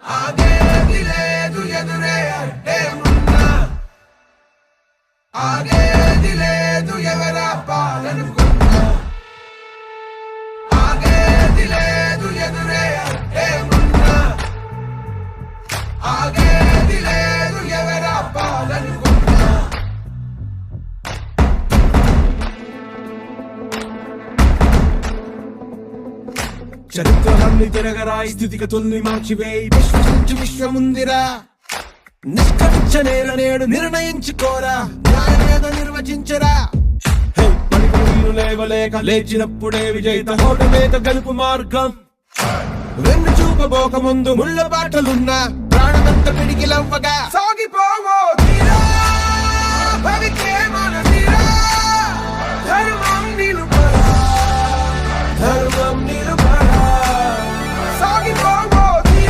ఆగేది లేదు ఎదురే అంటే ఉన్నా, ఆగేది లేదు ఎవరా పాలనుకున్నా, ఆగేది లేదు ఎదురే అంటే ఉన్నా, ఆగేది లేదు ఎవరా పాలనుకున్నా. చరిత్రలన్నీ తిరగరాయి, స్థితిగతుల్ని మార్చివేయి, విశ్వసించి విశ్వముందిరా. నిష్కరించ నేడు నిర్ణయించుకోరా, న్యాయమేదో నిర్వచించరా. పడిపోయిన లేవలేక లేచినప్పుడే విజయిత హోటమేత గెలుపు మార్గం. వెన్ను చూపబోక ముందు ముళ్ళ బాటలున్నా, ప్రాణమంత పిడికిలవ్వగా సాగిపోవో తీరా భవికే.